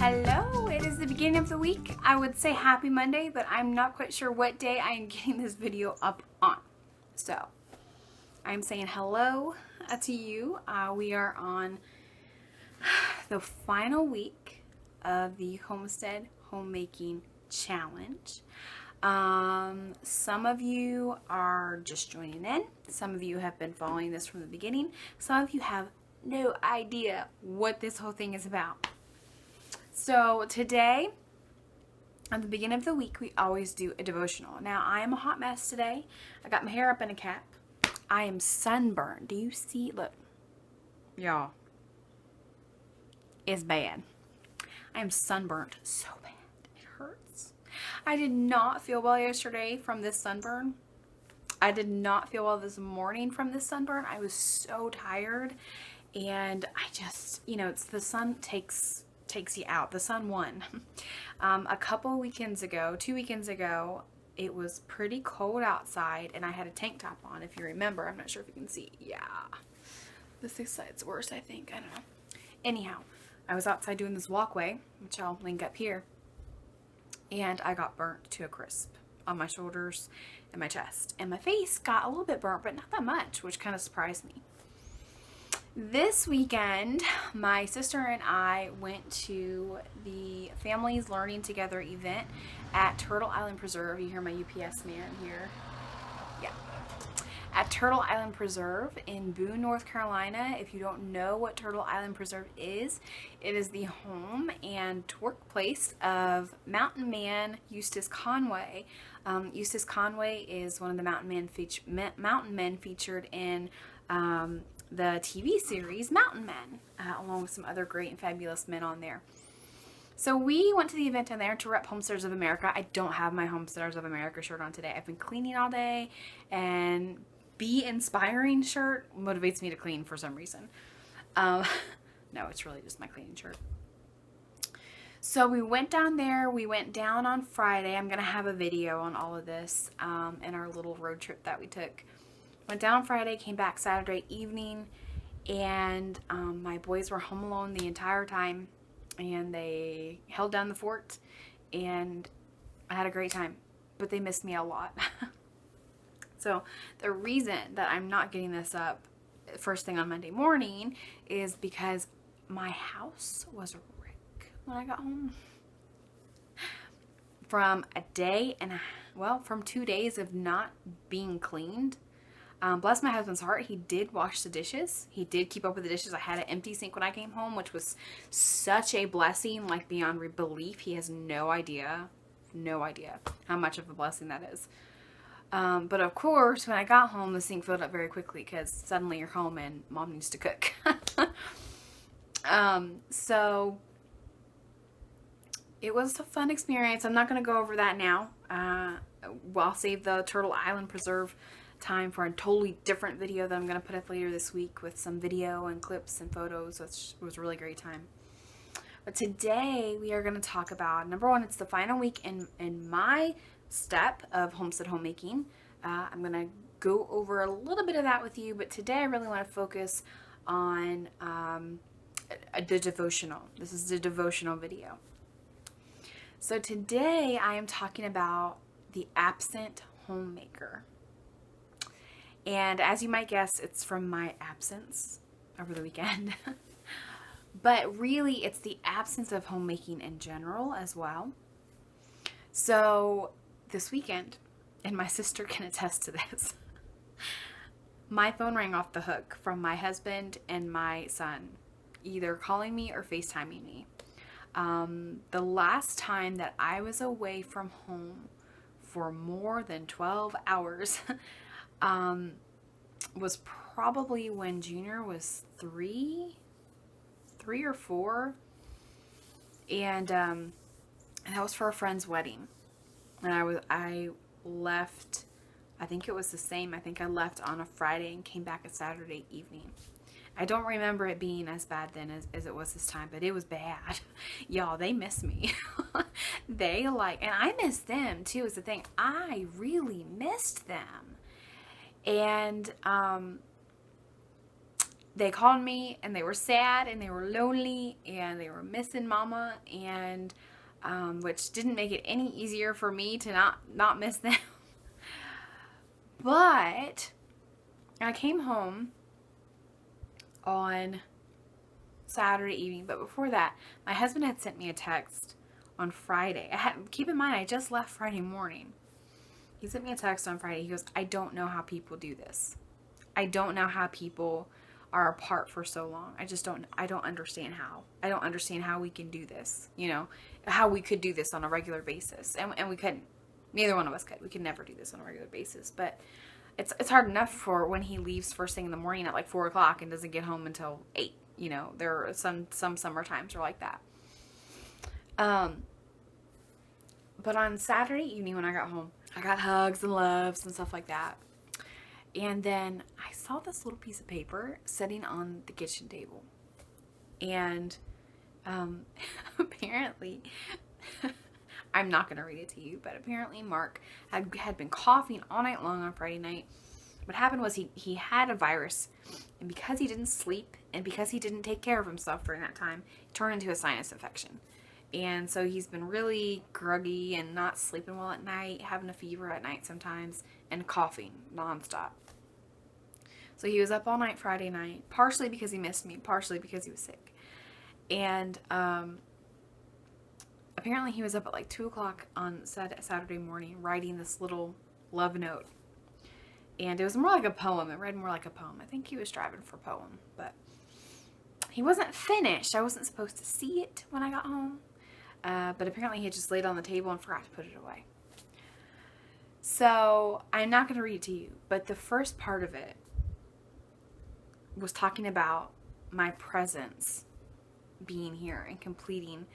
Hello, it is the beginning of the week. I would say happy Monday, but I'm not quite sure what day I am getting this video up on. So, I'm saying hello to you. We are on the final week of the Homestead Homemaking Challenge. Some of you are just joining in. Some of you have been following this from the beginning. Some of you have no idea what this whole thing is about. So today, at the beginning of the week, we always do a devotional. Now, I am a hot mess today. I got my hair up in a cap. I am sunburned. Do you see? Look. Y'all. It's bad. I am sunburned so bad. It hurts. I did not feel well yesterday from this sunburn. I did not feel well this morning from this sunburn. I was so tired. And I just, you know, it's the sun takes you out. The sun won. A couple weekends ago, 2 weekends ago, it was pretty cold outside and I had a tank top on, if you remember. I'm not sure if you can see. Yeah. This side's worse, I think. I don't know. Anyhow, I was outside doing this walkway, which I'll link up here, and I got burnt to a crisp on my shoulders and my chest. And my face got a little bit burnt, but not that much, which kind of surprised me. This weekend, my sister and I went to the Families Learning Together event at Turtle Island Preserve. You hear my UPS man here. Yeah. At Turtle Island Preserve in Boone, North Carolina. If you don't know what Turtle Island Preserve is, it is the home and workplace of mountain man Eustace Conway. Eustace Conway is one of the mountain men featured in the TV series Mountain Men, along with some other great and fabulous men on there. So we went to the event down there to rep Homesteaders of America. I don't have my Homesteaders of America shirt on today. I've been cleaning all day, and Be Inspiring shirt motivates me to clean for some reason. No, it's really just my cleaning shirt. So we went down there. We went down on Friday. I'm going to have a video on all of this in our little road trip that we took. Went down Friday, came back Saturday evening, and my boys were home alone the entire time, and they held down the fort, and I had a great time, but they missed me a lot. So the reason that I'm not getting this up first thing on Monday morning is because my house was a wreck when I got home. From from 2 days of not being cleaned. Bless my husband's heart, he did wash the dishes. He did keep up with the dishes. I had an empty sink when I came home, which was such a blessing, like beyond belief. He has no idea how much of a blessing that is. But of course, when I got home, the sink filled up very quickly because suddenly you're home and mom needs to cook. So it was a fun experience. I'm not going to go over that now. I'll save the Turtle Island Preserve time for a totally different video that I'm going to put up later this week with some video and clips and photos, which was a really great time. But today we are going to talk about, number one, it's the final week in my step of homestead homemaking. I'm going to go over a little bit of that with you, but today I really want to focus on the devotional. This is the devotional video. So today I am talking about the absent homemaker. And as you might guess, it's from my absence over the weekend. But really, it's the absence of homemaking in general as well. So this weekend, and my sister can attest to this, my phone rang off the hook from my husband and my son, either calling me or FaceTiming me. The last time that I was away from home for more than 12 hours was probably when Junior was three or four, and that was for a friend's wedding. And I left, I think it was the same. I think I left on a Friday and came back a Saturday evening. I don't remember it being as bad then as it was this time, but it was bad. Y'all, they miss me. And I miss them too, is the thing. I really missed them. And they called me and they were sad and they were lonely and they were missing mama, and which didn't make it any easier for me to not miss them. But I came home on Saturday evening, but before that, my husband had sent me a text on Friday. Keep in mind, I just left Friday morning. He sent me a text on Friday. He goes, I don't know how people do this. I don't know how people are apart for so long. I don't understand how. I don't understand how we can do this, you know, how we could do this on a regular basis. And we couldn't. Neither one of us could. We could never do this on a regular basis. But it's hard enough for when he leaves first thing in the morning at like 4 o'clock and doesn't get home until 8. You know, there are some summer times are like that. But on Saturday evening when I got home, I got hugs and loves and stuff like that. And then I saw this little piece of paper sitting on the kitchen table. And apparently, I'm not going to read it to you, but apparently Mark had been coughing all night long on Friday night. What happened was he had a virus, and because he didn't sleep and because he didn't take care of himself during that time, it turned into a sinus infection. And so he's been really groggy and not sleeping well at night, having a fever at night sometimes, and coughing nonstop. So he was up all night Friday night, partially because he missed me, partially because he was sick. And apparently he was up at like 2 o'clock on Saturday morning writing this little love note. And it was more like a poem. It read more like a poem. I think he was striving for a poem, but he wasn't finished. I wasn't supposed to see it when I got home. But apparently he had just laid it on the table and forgot to put it away. So I'm not going to read it to you, but the first part of it was talking about my presence being here and completing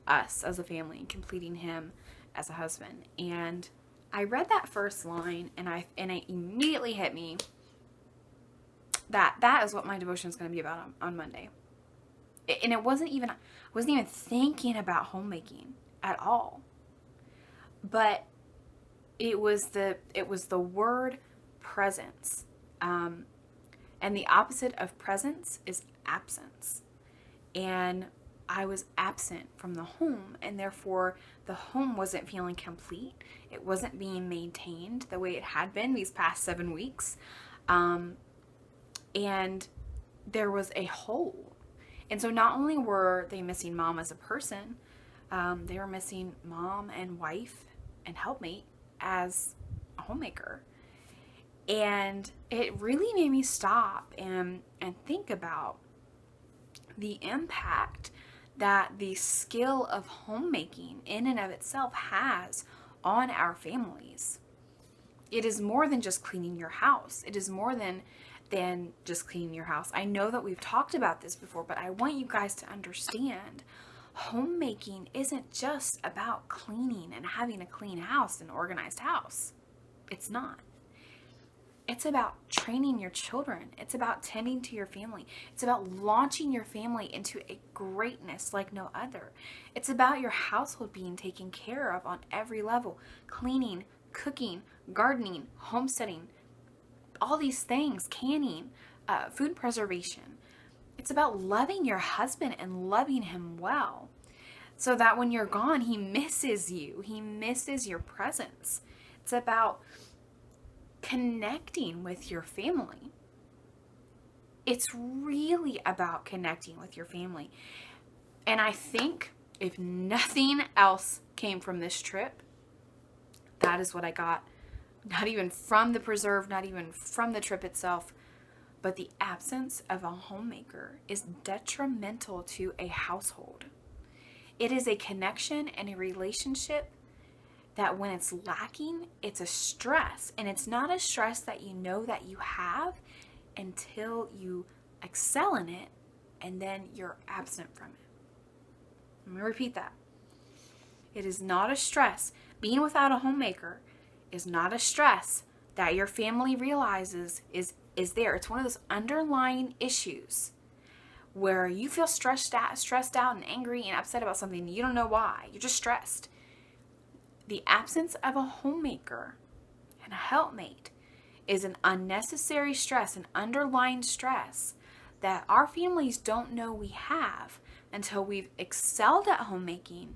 us as a family and completing him as a husband. And I read that first line and it immediately hit me that is what my devotion is going to be about on Monday. And I wasn't even thinking about homemaking at all. But it was the word presence. And the opposite of presence is absence. And I was absent from the home, and therefore the home wasn't feeling complete. It wasn't being maintained the way it had been these past 7 weeks. And there was a hole. And so not only were they missing mom as a person, they were missing mom and wife and helpmate as a homemaker. And it really made me stop and think about the impact that the skill of homemaking in and of itself has on our families. It is more than just cleaning your house. It is more than just cleaning your house. I know that we've talked about this before, but I want you guys to understand homemaking isn't just about cleaning and having a clean house, an organized house. It's not. It's about training your children. It's about tending to your family. It's about launching your family into a greatness like no other. It's about your household being taken care of on every level. Cleaning, cooking, gardening, homesteading, all these things, canning, food preservation. It's about loving your husband and loving him well, so that when you're gone, he misses you. He misses your presence. It's about connecting with your family. It's really about connecting with your family. And I think if nothing else came from this trip, that is what I got. Not even from the preserve, not even from the trip itself, but the absence of a homemaker is detrimental to a household. It is a connection and a relationship that when it's lacking, it's a stress. And it's not a stress that you know that you have until you excel in it, and then you're absent from it. Let me repeat that. It is not a stress. Being without a homemaker is not a stress that your family realizes is there. It's one of those underlying issues where you feel stressed out and angry and upset about something. You don't know why. You're just stressed. The absence of a homemaker and a helpmate is an unnecessary stress, an underlying stress that our families don't know we have until we've excelled at homemaking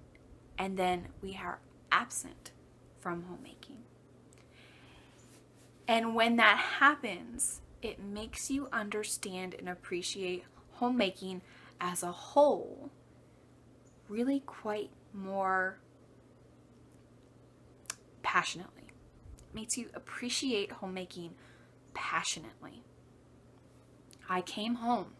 and then we are absent from homemaking. And when that happens, it makes you understand and appreciate homemaking as a whole really quite more passionately. It makes you appreciate homemaking passionately. I came home,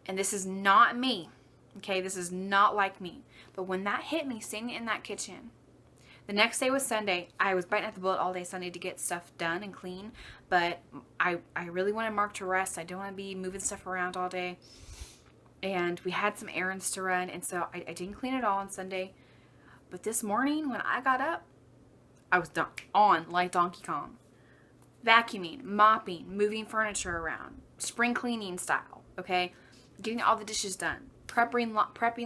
and this is not me, okay? This is not like me. But when that hit me, sitting in that kitchen, the next day was Sunday. I was biting at the bullet all day Sunday to get stuff done and clean, but I really wanted Mark to rest. I don't want to be moving stuff around all day. And we had some errands to run, and so I didn't clean it all on Sunday. But this morning, when I got up, I was on like Donkey Kong. Vacuuming, mopping, moving furniture around, spring cleaning style, okay? Getting all the dishes done, prepping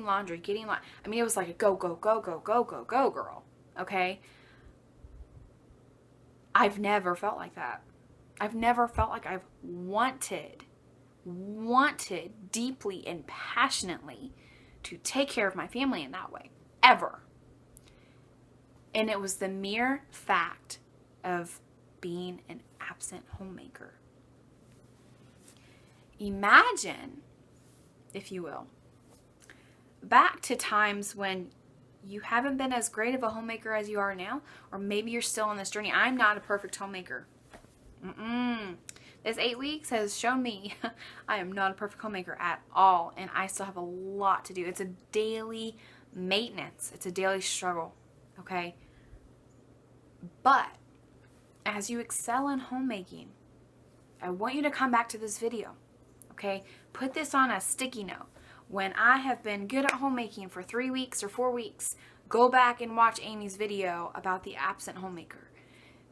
laundry, I mean, it was like a go, go, go, go, go, go, go, girl, okay? I've never felt like that. I've never felt like I've wanted deeply and passionately to take care of my family in that way, ever. And it was the mere fact of being an absent homemaker. Imagine, if you will, back to times when you haven't been as great of a homemaker as you are now, or maybe you're still on this journey. I'm not a perfect homemaker. This 8 weeks has shown me I am not a perfect homemaker at all, and I still have a lot to do. It's a daily maintenance. It's a daily struggle, okay? But as you excel in homemaking, I want you to come back to this video, okay? Put this on a sticky note. When I have been good at homemaking for 3 weeks or 4 weeks, go back and watch Amy's video about the absent homemaker,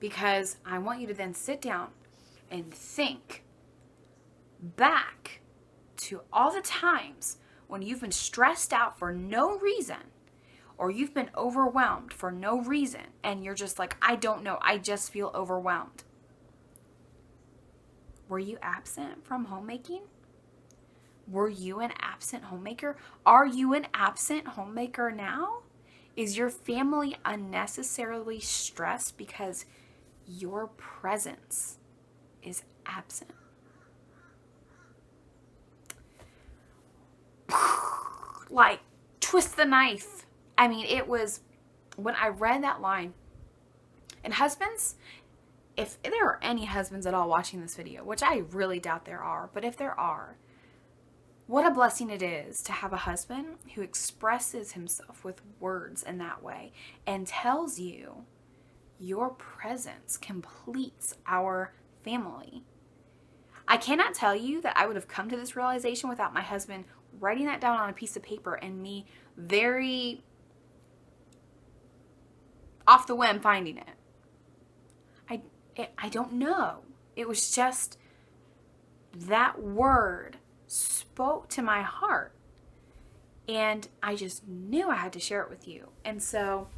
because I want you to then sit down and think back to all the times when you've been stressed out for no reason, or you've been overwhelmed for no reason, and you're just like, I don't know, I just feel overwhelmed. Were you absent from homemaking? Were you an absent homemaker? Are you an absent homemaker now? Is your family unnecessarily stressed because your presence is absent? Like, twist the knife. I mean, it was, when I read that line, and husbands, if there are any husbands at all watching this video, which I really doubt there are, but if there are, what a blessing it is to have a husband who expresses himself with words in that way and tells you your presence completes our family. I cannot tell you that I would have come to this realization without my husband writing that down on a piece of paper and me very off the whim finding it. I don't know. It was just that word spoke to my heart, and I just knew I had to share it with you. And so,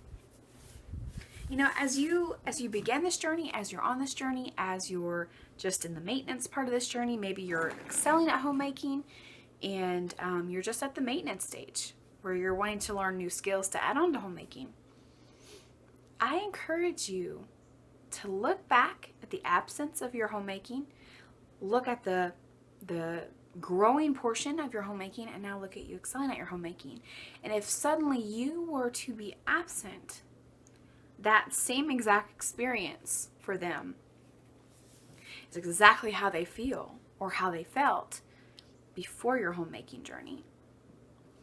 you know, as you begin this journey, as you're on this journey, as you're just in the maintenance part of this journey, maybe you're excelling at homemaking, and you're just at the maintenance stage where you're wanting to learn new skills to add on to homemaking. I encourage you to look back at the absence of your homemaking, look at the growing portion of your homemaking, and now look at you excelling at your homemaking. And if suddenly you were to be absent, that same exact experience for them is exactly how they feel or how they felt before your homemaking journey.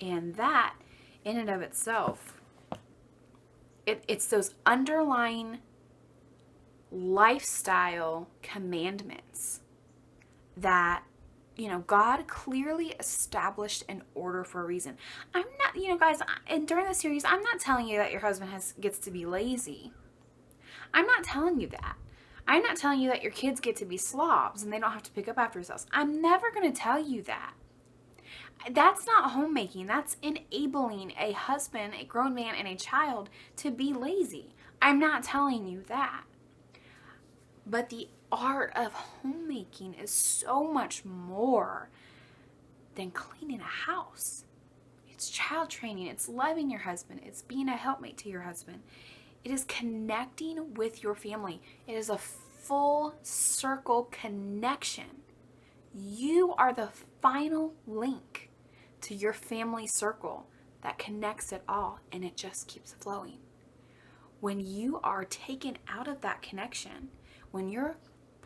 And that, in and of itself, it's those underlying lifestyle commandments that, you know, God clearly established an order for a reason. I'm not, you know, guys, and during this series, I'm not telling you that your husband gets to be lazy. I'm not telling you that. I'm not telling you that your kids get to be slobs and they don't have to pick up after themselves. I'm never going to tell you that. That's not homemaking. That's enabling a husband, a grown man, and a child to be lazy. I'm not telling you that. But the art of homemaking is so much more than cleaning a house. It's child training. It's loving your husband. It's being a helpmate to your husband. It is connecting with your family. It is a full circle connection. You are the final link to your family circle that connects it all, and it just keeps flowing. When you are taken out of that connection, when your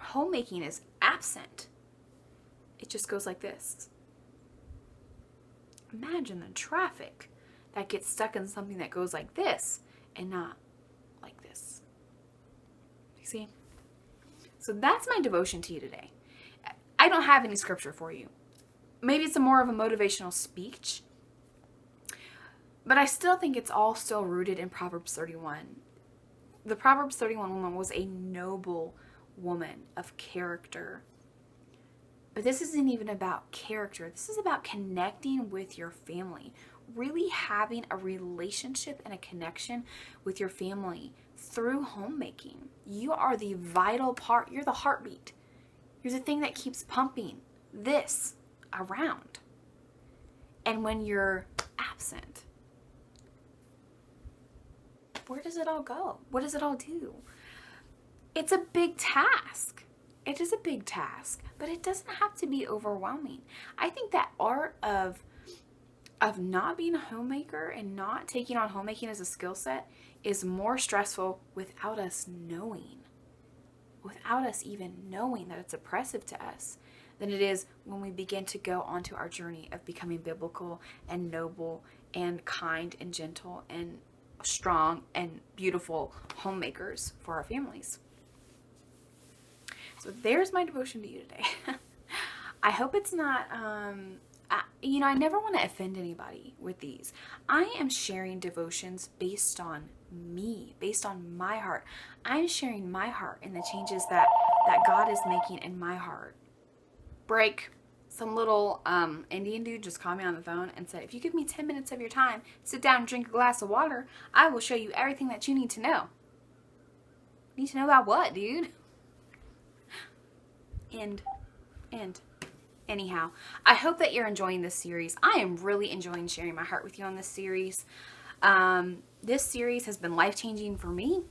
homemaking is absent, it just goes like this. Imagine the traffic that gets stuck in something that goes like this and not like this. You see? So that's my devotion to you today. I don't have any scripture for you. Maybe it's more of a motivational speech, but I still think it's all still rooted in Proverbs 31. The Proverbs 31 woman was a noble woman of character. But this isn't even about character. This is about connecting with your family. Really having a relationship and a connection with your family through homemaking. You are the vital part. You're the heartbeat. You're the thing that keeps pumping this around. And when you're absent, where does it all go? What does it all do? It's a big task. It is a big task, but it doesn't have to be overwhelming. I think that art of not being a homemaker and not taking on homemaking as a skill set is more stressful without us knowing, without us even knowing that it's oppressive to us, than it is when we begin to go onto our journey of becoming biblical and noble and kind and gentle and strong and beautiful homemakers for our families. So there's my devotion to you today. I hope it's not, I never want to offend anybody with these. I am sharing devotions based on me, based on my heart. I'm sharing my heart and the changes that God is making in my heart. Break. Some little Indian dude just called me on the phone and said, if you give me 10 minutes of your time, sit down and drink a glass of water, I will show you everything that you need to know. Need to know about what, dude? End. Anyhow, I hope that you're enjoying this series. I am really enjoying sharing my heart with you on this series. This series has been life-changing for me.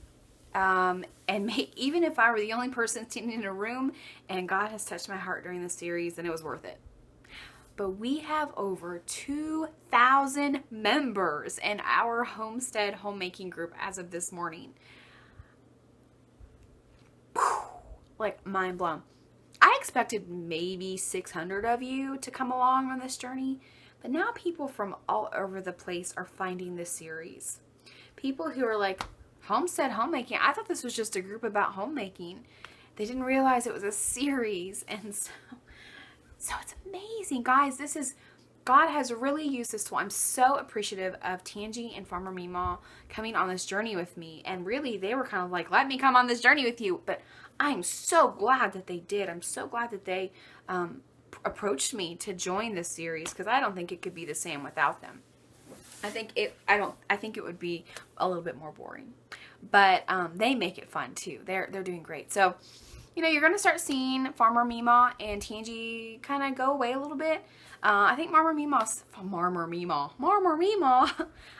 Even if I were the only person sitting in a room and God has touched my heart during this series, then it was worth it. But we have over 2,000 members in our Homestead Homemaking group as of this morning. Whew, like mind blown. I expected maybe 600 of you to come along on this journey, but now people from all over the place are finding this series. People who are like, Homestead Homemaking, I thought this was just a group about homemaking. They didn't realize it was a series, and so it's amazing, guys. God has really used this tool. I'm so appreciative of Tangi and Farmer Meemaw coming on this journey with me, and really they were kind of like, let me come on this journey with you, but I'm so glad that they did. I'm so glad that they approached me to join this series, because I don't think it could be the same without them. I think it would be a little bit more boring, but they make it fun too. They're doing great. So, you're going to start seeing Farmer Meemaw and Tangi kind of go away a little bit. I think Farmer Meemaw,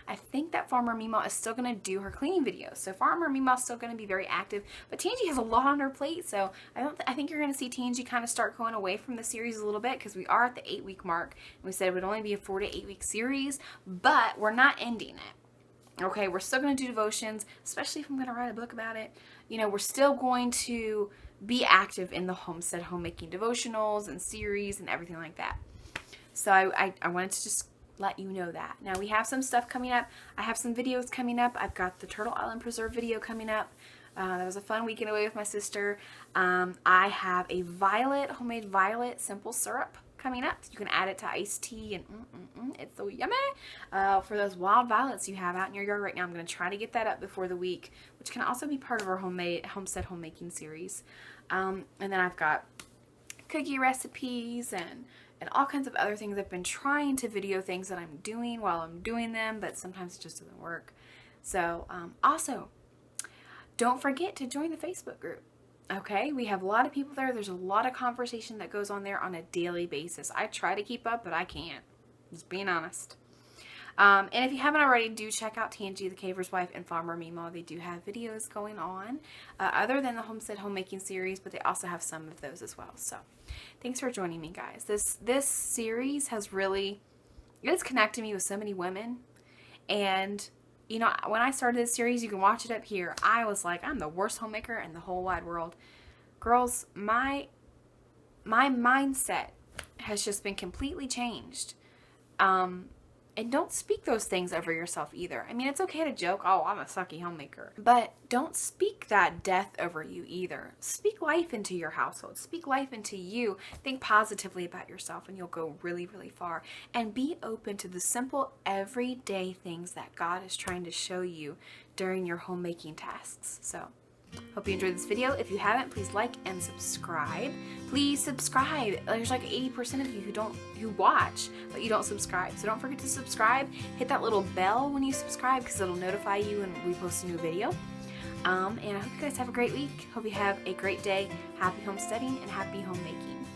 I think that Farmer Meemaw is still going to do her cleaning videos. So Farmer Meemaw is still going to be very active, but Tangi has a lot on her plate. So I think you're going to see Tangi kind of start going away from the series a little bit, because we are at the 8-week mark. We said it would only be a 4 to 8 week series, but we're not ending it. Okay, we're still going to do devotions, especially if I'm going to write a book about it. We're still going to be active in the Homestead Homemaking devotionals and series and everything like that. So I wanted to just let you know that. Now we have some stuff coming up. I have some videos coming up. I've got the Turtle Island Preserve video coming up. That was a fun weekend away with my sister. I have a homemade violet simple syrup coming up. You can add it to iced tea, and it's so yummy. For those wild violets you have out in your yard right now, I'm going to try to get that up before the week, which can also be part of our Homestead Homemaking series. And then I've got cookie recipes and all kinds of other things. I've been trying to video things that I'm doing while I'm doing them, but sometimes it just doesn't work. So also, don't forget to join the Facebook group. Okay, we have a lot of people there. There's a lot of conversation that goes on there on a daily basis. I try to keep up, but I can't. Just being honest. And if you haven't already, do check out Tangi, the Caver's Wife, and Farmer Meemaw. They do have videos going on other than the Homestead Homemaking series, but they also have some of those as well. So thanks for joining me, guys. This series has really, it's connected me with so many women. And you know, when I started this series, you can watch it up here, I was like, I'm the worst homemaker in the whole wide world. Girls, my mindset has just been completely changed. And don't speak those things over yourself either. I mean, it's okay to joke, oh, I'm a sucky homemaker. But don't speak that death over you either. Speak life into your household. Speak life into you. Think positively about yourself and you'll go really, really far. And be open to the simple, everyday things that God is trying to show you during your homemaking tasks. So, hope you enjoyed this video. If you haven't, please like and subscribe. Please subscribe. There's like 80% of you who watch, but you don't subscribe. So don't forget to subscribe. Hit that little bell when you subscribe because it'll notify you when we post a new video. And I hope you guys have a great week. Hope you have a great day. Happy homesteading and happy homemaking.